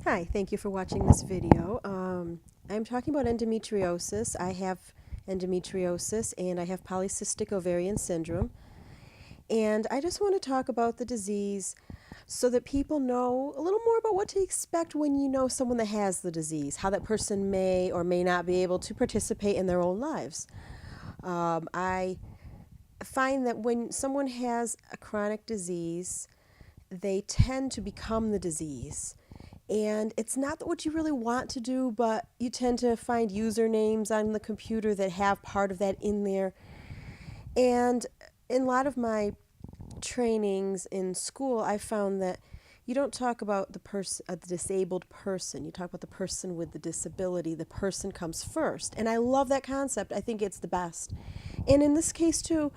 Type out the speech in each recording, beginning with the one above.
Hi, thank you for watching this video. I'm talking about endometriosis. I have endometriosis and I have polycystic ovarian syndrome. And I just want to talk about the disease so that people know a little more about what to expect when you know someone that has the disease, how that person may or may not be able to participate in their own lives. I find that when someone has a chronic disease, they tend to become the disease. And it's not what you really want to do, but you tend to find usernames on the computer that have part of that in there. And in a lot of my trainings in school, I found that you don't talk about the disabled person. You talk about the person with the disability. The person comes first. And I love that concept. I think it's the best. And in this case, too,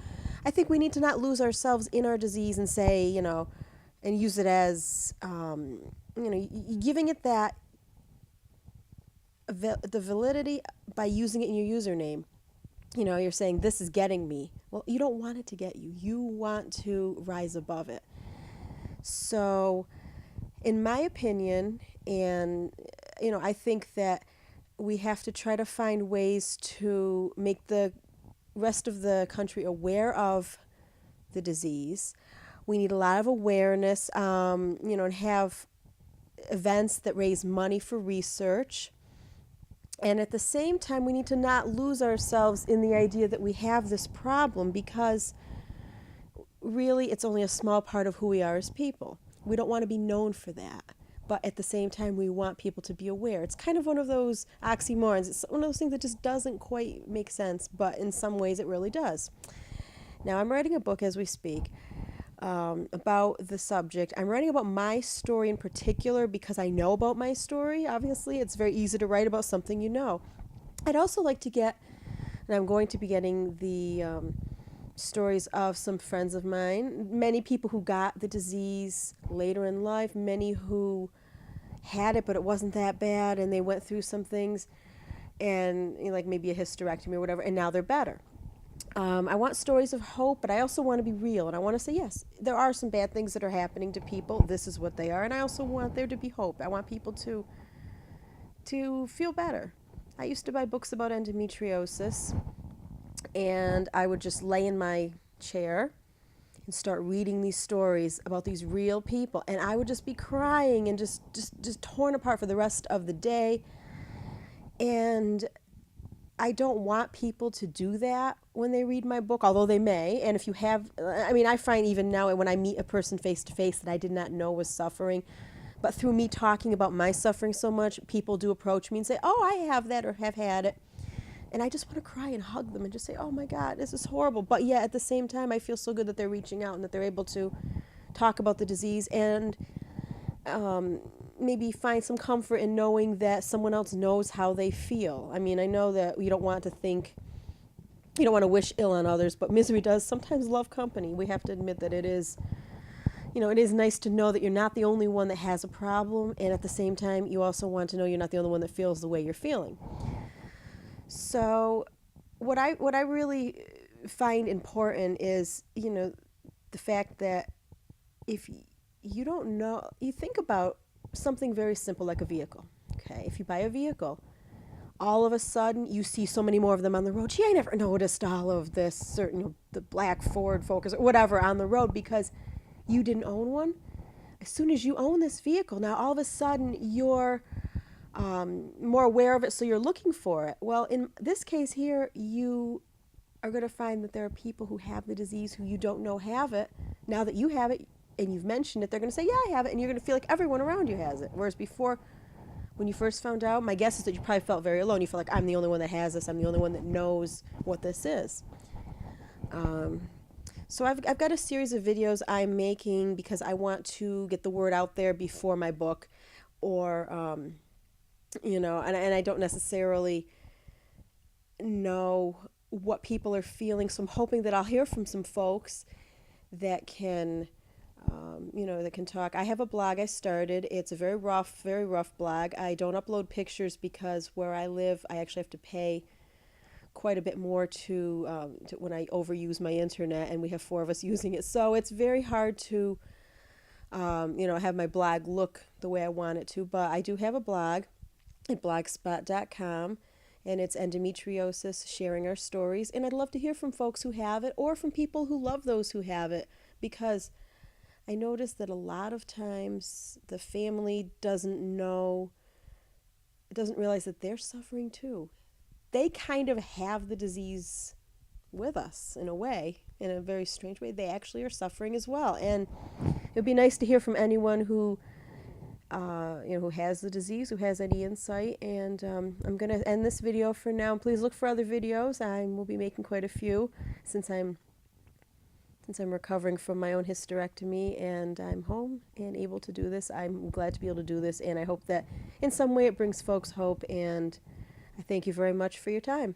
I think we need to not lose ourselves in our disease and say, and use it as, giving it the validity by using it in your username. You're saying, this is getting me. Well, you don't want it to get you. You want to rise above it. So, in my opinion, and, I think that we have to try to find ways to make the rest of the country aware of the disease. We need a lot of awareness, and have events that raise money for research. And at the same time, we need to not lose ourselves in the idea that we have this problem, because really it's only a small part of who we are as people. We don't want to be known for that. But at the same time, we want people to be aware. It's kind of one of those oxymorons. It's one of those things that just doesn't quite make sense, but in some ways it really does. Now, I'm writing a book as we speak about the subject. I'm writing about my story in particular because I know about my story. Obviously, it's very easy to write about something you know. I'd also like to get, and I'm going to be getting the stories of some friends of mine, many people who got the disease later in life, many who had it but it wasn't that bad and they went through some things and like maybe a hysterectomy or whatever, and now they're better. I want stories of hope, but I also want to be real, and I want to say, yes, there are some bad things that are happening to people. This is what they are, and I also want there to be hope. I want people to feel better. I used to buy books about endometriosis, and I would just lay in my chair and start reading these stories about these real people, and I would just be crying and just torn apart for the rest of the day. And I don't want people to do that when they read my book, although they may. And if you have, I find even now when I meet a person face to face that I did not know was suffering, but through me talking about my suffering so much, people do approach me and say, oh, I have that or have had it. And I just want to cry and hug them and just say, oh my God, this is horrible. But yeah, at the same time, I feel so good that they're reaching out and that they're able to talk about the disease and maybe find some comfort in knowing that someone else knows how they feel. I know that you don't want to wish ill on others, but misery does sometimes love company. We have to admit that it is nice to know that you're not the only one that has a problem, and at the same time, you also want to know you're not the only one that feels the way you're feeling. So, what I really find important is, the fact that if you don't know, you think about something very simple like a vehicle. Okay, if you buy a vehicle, all of a sudden you see so many more of them on the road. Gee, I never noticed all of this certain, the black Ford Focus or whatever on the road because you didn't own one. As soon as you own this vehicle, now all of a sudden you're more aware of it, so you're looking for it. Well, in this case here, you are going to find that there are people who have the disease who you don't know have it. Now that you have it and you've mentioned it, they're going to say, yeah, I have it, and you're going to feel like everyone around you has it. Whereas before, when you first found out, my guess is that you probably felt very alone. You felt like, I'm the only one that has this. I'm the only one that knows what this is. So I've got a series of videos I'm making because I want to get the word out there before my book, or, and I don't necessarily know what people are feeling. So I'm hoping that I'll hear from some folks that can that can talk. I have a blog I started. It's a very rough blog. I don't upload pictures because where I live, I actually have to pay quite a bit more to when I overuse my internet, and we have 4 of us using it. So it's very hard to have my blog look the way I want it to. But I do have a blog at blogspot.com, and it's endometriosis, sharing our stories. And I'd love to hear from folks who have it or from people who love those who have it, because I notice that a lot of times the family doesn't realize that they're suffering too. They kind of have the disease with us in a way, in a very strange way. They actually are suffering as well. And it would be nice to hear from anyone who who has the disease, who has any insight. And I'm going to end this video for now. Please look for other videos. I will be making quite a few since I'm recovering from my own hysterectomy and I'm home and able to do this. I'm glad to be able to do this, and I hope that in some way it brings folks hope, and I thank you very much for your time.